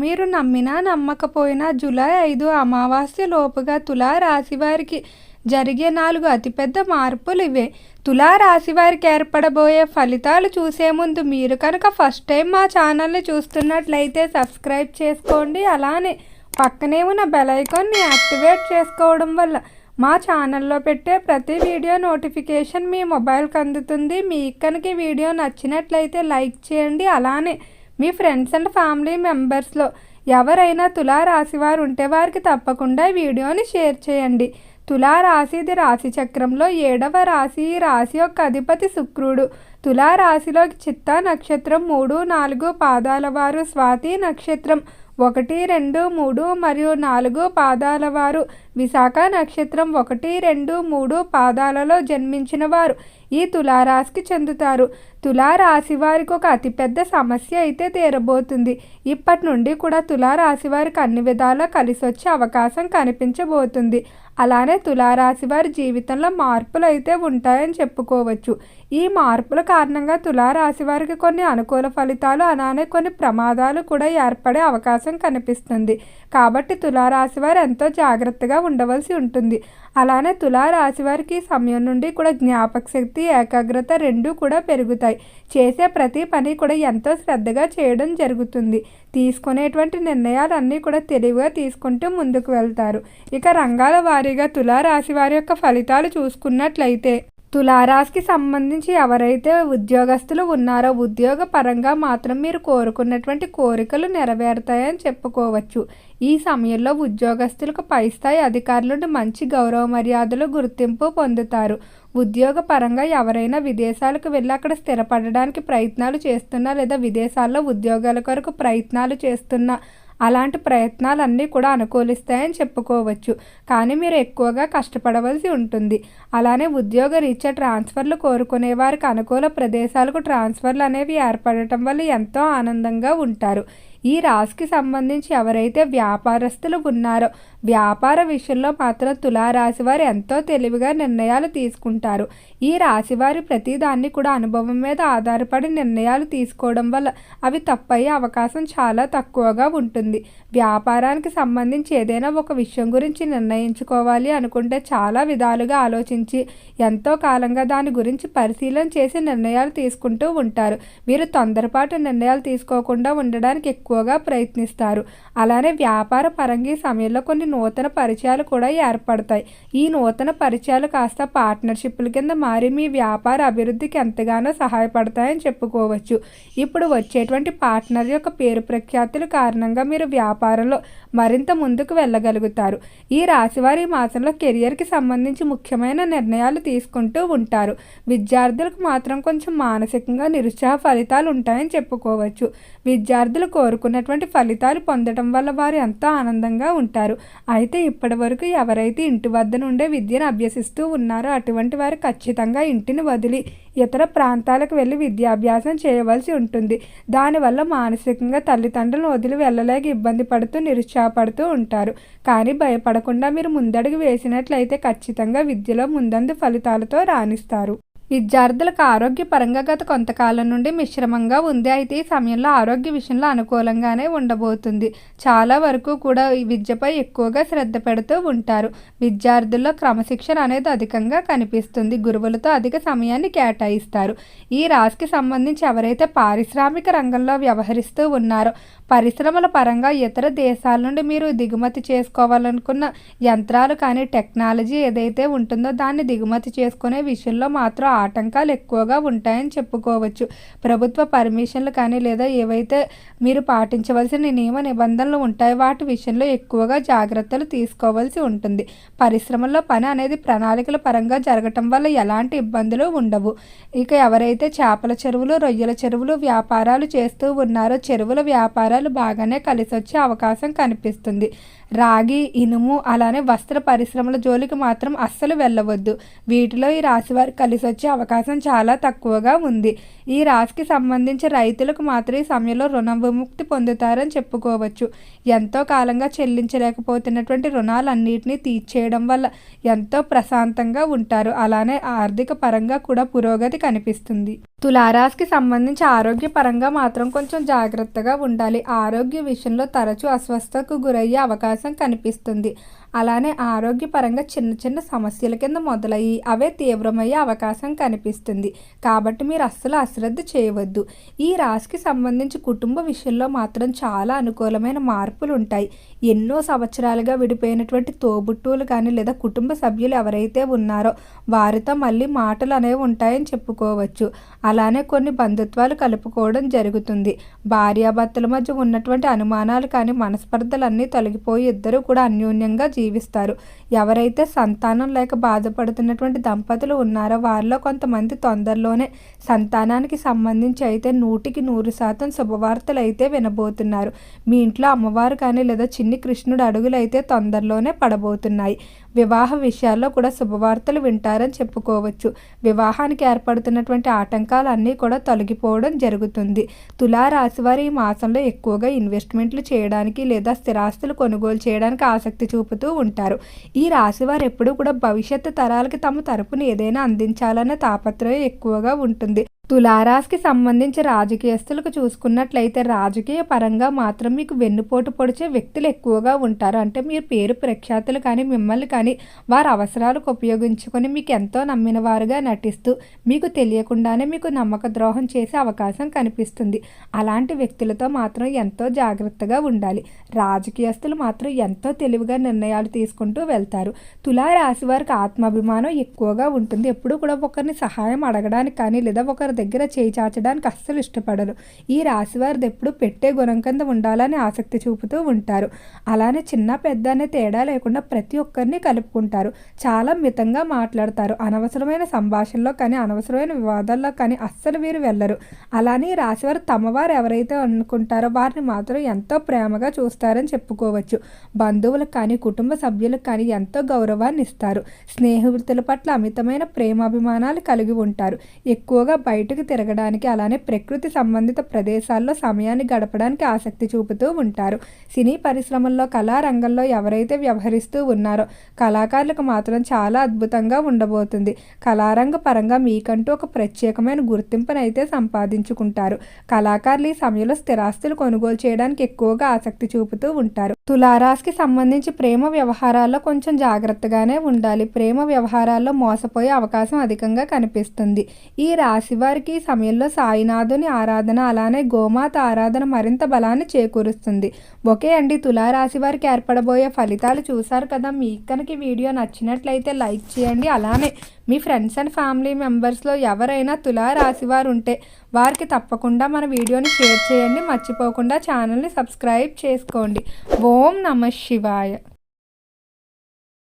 మీరు నమ్మినా నమ్మకపోయినా జూలై 5 అమావాస్య లోపుగా తులారాశి వారికి జరిగే 4 అతిపెద్ద మార్పులు ఇవే. తులారాశి వారికి ఏర్పడబోయే ఫలితాలు చూసే ముందు మీరు కనుక ఫస్ట్ టైం మా ఛానల్ని చూస్తున్నట్లయితే సబ్స్క్రైబ్ చేసుకోండి. అలానే పక్కనే ఉన్న బెల్ ఐకాన్ని యాక్టివేట్ చేసుకోవడం వల్ల మా ఛానల్లో పెట్టే ప్రతి వీడియో నోటిఫికేషన్ మీ మొబైల్కి అందుతుంది. మీకు కనుక ఈ వీడియో నచ్చినట్లయితే లైక్ చేయండి. అలానే మీ ఫ్రెండ్స్ అండ్ ఫ్యామిలీ మెంబర్స్లో ఎవరైనా తులారాశి వారు ఉంటే వారికి తప్పకుండా ఈ వీడియోని షేర్ చేయండి. తులారాశి ఇది రాశి చక్రంలో 7వ రాశి. ఈ రాశి యొక్క అధిపతి శుక్రుడు. తులారాశిలోకి చిత్తా నక్షత్రం 3, 4 పాదాల వారు, స్వాతి నక్షత్రం 1, 2, 3 మరియు 4 పాదాల వారు, విశాఖ నక్షత్రం 1, 2, 3 పాదాలలో జన్మించిన వారు ఈ తులారాశికి చెందుతారు. తులారాశి వారికి ఒక అతిపెద్ద సమస్య అయితే తీరబోతుంది. ఇప్పటి నుండి కూడా తులారాశి వారికి అన్ని విధాలా కలిసి వచ్చే అవకాశం కనిపించబోతుంది. అలానే తులారాశి వారి జీవితంలో మార్పులు అయితే ఉంటాయని చెప్పుకోవచ్చు. ఈ మార్పుల కారణంగా తులారాశి వారికి కొన్ని అనుకూల ఫలితాలు, అలానే కొన్ని ప్రమాదాలు కూడా ఏర్పడే అవకాశం కనిపిస్తుంది. కాబట్టి తులారాశి వారు ఎంతో జాగ్రత్తగా ఉండవలసి ఉంటుంది. అలానే తులారాశి వారికి ఈ సమయం నుండి కూడా జ్ఞాపక శక్తి, ఏకాగ్రత రెండూ కూడా పెరుగుతాయి. చేసే ప్రతి పని కూడా ఎంతో శ్రద్ధగా చేయడం జరుగుతుంది. తీసుకునేటువంటి నిర్ణయాలన్నీ కూడా తెలివిగా తీసుకుంటూ ముందుకు వెళ్తారు. ఇక రంగాల వారీగా తులారాశి వారి యొక్క ఫలితాలు చూసుకున్నట్లయితే, తులారాశికి సంబంధించి ఎవరైతే ఉద్యోగస్తులు ఉన్నారో ఉద్యోగ పరంగా మాత్రం మీరు కోరుకున్నటువంటి కోరికలు నెరవేరుతాయని చెప్పుకోవచ్చు. ఈ సమయంలో ఉద్యోగస్తులకు పై స్థాయి అధికారుల నుండి మంచి గౌరవ మర్యాదలు, గుర్తింపు పొందుతారు. ఉద్యోగ పరంగా ఎవరైనా విదేశాలకు వెళ్ళి అక్కడ స్థిరపడడానికి ప్రయత్నాలు చేస్తున్నా లేదా విదేశాల్లో ఉద్యోగాల కొరకు ప్రయత్నాలు చేస్తున్నా అలాంటి ప్రయత్నాలన్నీ కూడా అనుకూలిస్తాయని చెప్పుకోవచ్చు. కానీ మీరు ఎక్కువగా కష్టపడవలసి ఉంటుంది. అలానే ఉద్యోగ రీత్యా ట్రాన్స్ఫర్లు కోరుకునే వారికి అనుకూల ప్రదేశాలకు ట్రాన్స్ఫర్లు అనేవి ఏర్పడటం వల్ల ఎంతో ఆనందంగా ఉంటారు. ఈ రాశికి సంబంధించి ఎవరైతే వ్యాపారస్తులు ఉన్నారో వ్యాపార విషయంలో మాత్రం తులారాశి వారు ఎంతో తెలివిగా నిర్ణయాలు తీసుకుంటారు. ఈ రాశి వారి ప్రతిదాన్ని కూడా అనుభవం మీద ఆధారపడి నిర్ణయాలు తీసుకోవడం వల్ల అవి తప్పయ్యే అవకాశం చాలా తక్కువగా ఉంటుంది. వ్యాపారానికి సంబంధించి ఏదైనా ఒక విషయం గురించి నిర్ణయించుకోవాలి అనుకుంటే చాలా విధాలుగా ఆలోచించి ఎంతో కాలంగా దాని గురించి పరిశీలన చేసి నిర్ణయాలు తీసుకుంటూ ఉంటారు. వీరు తొందరపాటు నిర్ణయాలు తీసుకోకుండా ఉండడానికి ఎక్కువగా ప్రయత్నిస్తారు. అలానే వ్యాపార పరంగా ఈ సమయంలో కొన్ని నూతన పరిచయాలు కూడా ఏర్పడతాయి. ఈ నూతన పరిచయాలు కాస్త పార్ట్నర్షిప్ల కింద మారి మీ వ్యాపార అభివృద్ధికి ఎంతగానో సహాయపడతాయని చెప్పుకోవచ్చు. ఇప్పుడు వచ్చేటువంటి పార్ట్నర్ యొక్క పేరు ప్రఖ్యాతుల కారణంగా మీరు వ్యాపారంలో మరింత ముందుకు వెళ్ళగలుగుతారు. ఈ రాశివారి మాసంలో కెరియర్కి సంబంధించి ముఖ్యమైన నిర్ణయాలు తీసుకుంటూ ఉంటారు. విద్యార్థులకు మాత్రం కొంచెం మానసికంగా నిరుత్సాహ ఫలితాలు ఉంటాయని చెప్పుకోవచ్చు. విద్యార్థులు కోరుకున్నటువంటి ఫలితాలు పొందడం వల్ల వారు ఎంతో ఆనందంగా ఉంటారు. అయితే ఇప్పటి వరకు ఎవరైతే ఇంటి వద్ద నుండే విద్యను అభ్యసిస్తూ ఉన్నారో అటువంటి వారు ఖచ్చితంగా ఇంటిని వదిలి ఇతర ప్రాంతాలకు వెళ్ళి విద్యాభ్యాసం చేయవలసి ఉంటుంది. దానివల్ల మానసికంగా తల్లిదండ్రులను వదిలి వెళ్ళలేక ఇబ్బంది పడుతూ నిరుత్సాహపడుతూ ఉంటారు. కానీ భయపడకుండా మీరు ముందడుగు వేసినట్లయితే ఖచ్చితంగా విద్యలో ముందందు ఫలితాలతో రాణిస్తారు. విద్యార్థులకు ఆరోగ్యపరంగా గత కొంతకాలం నుండి మిశ్రమంగా ఉంది. అయితే ఈ సమయంలో ఆరోగ్య విషయంలో అనుకూలంగానే ఉండబోతుంది. చాలా వరకు కూడా ఈ విద్యపై ఎక్కువగా శ్రద్ధ పెడుతూ ఉంటారు. విద్యార్థుల్లో క్రమశిక్షణ అనేది అధికంగా కనిపిస్తుంది. గురువులతో అధిక సమయాన్ని కేటాయిస్తారు. ఈ రాశికి సంబంధించి ఎవరైతే పారిశ్రామిక రంగంలో వ్యవహరిస్తూ ఉన్నారో పరిశ్రమల పరంగా ఇతర దేశాల నుండి మీరు దిగుమతి చేసుకోవాలనుకున్న యంత్రాలు కానీ టెక్నాలజీ ఏదైతే ఉంటుందో దాన్ని దిగుమతి చేసుకునే విషయంలో మాత్రం ఆటంకాలు ఎక్కువగా ఉంటాయని చెప్పుకోవచ్చు. ప్రభుత్వ పర్మిషన్లు కానీ లేదా ఏవైతే మీరు పాటించవలసిన నియమ నిబంధనలు ఉంటాయో వాటి విషయంలో ఎక్కువగా జాగ్రత్తలు తీసుకోవాల్సి ఉంటుంది. పరిశ్రమల్లో పని అనేది ప్రణాళికల పరంగా జరగటం వల్ల ఎలాంటి ఇబ్బందులు ఉండవు. ఇక ఎవరైతే చేపల చెరువులు, రొయ్యల చెరువులు వ్యాపారాలు చేస్తూ ఉన్నారో చెరువుల వ్యాపారాలు బాగానే కలిసి వచ్చే అవకాశం కనిపిస్తుంది. రాగి, ఇనుము అలానే వస్త్ర పరిశ్రమల జోలికి మాత్రం అస్సలు వెళ్ళవద్దు. వీటిలో ఈ రాశి వారికి కలిసి వచ్చే అవకాశం చాలా తక్కువగా ఉంది. ఈ రాశికి సంబంధించి రైతులకు మాత్రం ఈ సమయంలో రుణ విముక్తి పొందుతారని చెప్పుకోవచ్చు. ఎంతో కాలంగా చెల్లించలేకపోతున్నటువంటి రుణాలన్నింటినీ తీర్చేయడం వల్ల ఎంతో ప్రశాంతంగా ఉంటారు. అలానే ఆర్థిక పరంగా కూడా పురోగతి కనిపిస్తుంది. తులారాశికి సంబంధించి ఆరోగ్యపరంగా మాత్రం కొంచెం జాగ్రత్తగా ఉండాలి. ఆరోగ్య విషయంలో తరచూ అస్వస్థతకు గురయ్యే అవకాశం కనిపిస్తుంది. అలానే ఆరోగ్యపరంగా చిన్న చిన్న సమస్యల కింద మొదలయ్యి అవే తీవ్రమయ్యే అవకాశం కనిపిస్తుంది. కాబట్టి మీరు అస్సలు అశ్రద్ధ చేయవద్దు. ఈ రాశికి సంబంధించి కుటుంబ విషయంలో మాత్రం చాలా అనుకూలమైన మార్పులు ఉంటాయి. ఎన్నో సంవత్సరాలుగా విడిపోయినటువంటి తోబుట్టువులు కానీ లేదా కుటుంబ సభ్యులు ఎవరైతే ఉన్నారో వారితో మళ్ళీ మాటలు అనేవి ఉంటాయని చెప్పుకోవచ్చు. అలానే కొన్ని బంధుత్వాలు కలుపుకోవడం జరుగుతుంది. భార్యాభర్తల మధ్య ఉన్నటువంటి అనుమానాలు కానీ మనస్పర్ధలన్నీ తొలగిపోయి ఇద్దరు కూడా అన్యోన్యంగా జీవిస్తారు. ఎవరైతే సంతానం లేక బాధపడుతున్నటువంటి దంపతులు ఉన్నారో వారిలో కొంతమంది తొందరలోనే సంతానానికి సంబంధించి అయితే 100% శుభవార్తలు అయితే వినబోతున్నారు. మీ ఇంట్లో అమ్మవారు కానీ లేదా చిన్ని కృష్ణుడు అడుగులు అయితే తొందరలోనే పడబోతున్నాయి. వివాహ విషయాల్లో కూడా శుభవార్తలు వింటారని చెప్పుకోవచ్చు. వివాహానికి ఏర్పడుతున్నటువంటి ఆటంకాలన్నీ కూడా తొలగిపోవడం జరుగుతుంది. తులారాశి వారు ఈ మాసంలో ఎక్కువగా ఇన్వెస్ట్మెంట్లు చేయడానికి లేదా స్థిరాస్తులు కొనుగోలు చేయడానికి ఆసక్తి చూపుతూ ఉంటారు. ఈ రాశి వారు ఎప్పుడూ కూడా భవిష్యత్తు తరాలకి తమ తరపున ఏదైనా అందించాలనే తాపత్రయం ఎక్కువగా ఉంటుంది. తులారాశికి సంబంధించి రాజకీయస్తులకు చూసుకున్నట్లయితే రాజకీయ పరంగా మాత్రం మీకు వెన్నుపోటు పొడిచే వ్యక్తులు ఎక్కువగా ఉంటారు. అంటే మీరు పేరు ప్రఖ్యాతులు కానీ మిమ్మల్ని కానీ వారి అవసరాలకు ఉపయోగించుకొని మీకు ఎంతో నమ్మిన వారుగా నటిస్తూ మీకు తెలియకుండానే మీకు నమ్మక ద్రోహం చేసే అవకాశం కనిపిస్తుంది. అలాంటి వ్యక్తులతో మాత్రం ఎంతో జాగ్రత్తగా ఉండాలి. రాజకీయస్తులు మాత్రం ఎంతో తెలివిగా నిర్ణయాలు తీసుకుంటూ వెళ్తారు. తులారాశి వారికి ఆత్మాభిమానం ఎక్కువగా ఉంటుంది. ఎప్పుడూ కూడా ఒకరిని సహాయం అడగడానికి కానీ లేదా ఒకరి దగ్గర చేయి చాచడానికి అస్సలు ఇష్టపడరు. ఈ రాశివారిది ఎప్పుడు పెట్టే గుణం కింద ఉండాలని ఆసక్తి చూపుతూ ఉంటారు. అలానే చిన్న పెద్ద అనే తేడా లేకుండా ప్రతి ఒక్కరిని కలుపుకుంటారు. చాలా మితంగా మాట్లాడతారు. అనవసరమైన సంభాషణలో కానీ అనవసరమైన వివాదాల్లో కానీ అస్సలు వీరు వెళ్ళరు. అలానే ఈ రాశివారు తమవారు ఎవరైతే అనుకుంటారో వారిని మాత్రం ఎంతో ప్రేమగా చూస్తారని చెప్పుకోవచ్చు. బంధువులకు కానీ కుటుంబ సభ్యులకు కానీ ఎంతో గౌరవాన్ని ఇస్తారు. స్నేహితుల పట్ల అమితమైన ప్రేమాభిమానాలు కలిగి ఉంటారు. ఎక్కువగా బయటకు తిరగడానికి అలానే ప్రకృతి సంబంధిత ప్రదేశాల్లో సమయాన్ని గడపడానికి ఆసక్తి చూపుతూ ఉంటారు. సినీ పరిశ్రమల్లో కళారంగంలో ఎవరైతే వ్యవహరిస్తూ ఉన్నారో కళాకారులకు మాత్రం చాలా అద్భుతంగా ఉండబోతుంది. కళారంగ పరంగా మీకంటూ ఒక ప్రత్యేకమైన గుర్తింపునైతే సంపాదించుకుంటారు. కళాకారులు ఈ సమయంలో స్థిరాస్తులు కొనుగోలు చేయడానికి ఎక్కువగా ఆసక్తి చూపుతూ ఉంటారు. తులారాశికి సంబంధించి ప్రేమ వ్యవహారాల్లో కొంచెం జాగ్రత్తగానే ఉండాలి. ప్రేమ వ్యవహారాల్లో మోసపోయే అవకాశం అధికంగా కనిపిస్తుంది. ఈ రాశి వారికి ఈ సమయంలో సాయినాథుని ఆరాధన అలానే గోమాత ఆరాధన మరింత బలాన్ని చేకూరుస్తుంది. ఓకే అండి, తులారాశి వారికి ఏర్పడబోయే ఫలితాలు చూసారు కదా. మీకు కనుక ఈ వీడియో నచ్చినట్లయితే లైక్ చేయండి. అలానే మీ ఫ్రెండ్స్ అండ్ ఫ్యామిలీ మెంబర్స్లో ఎవరైనా తులారాశి వారు ఉంటే వారికి తప్పకుండా మన వీడియోని షేర్ చేయండి. మర్చిపోకుండా ఛానల్ని సబ్స్క్రైబ్ చేసుకోండి. ఓం నమః శివాయ.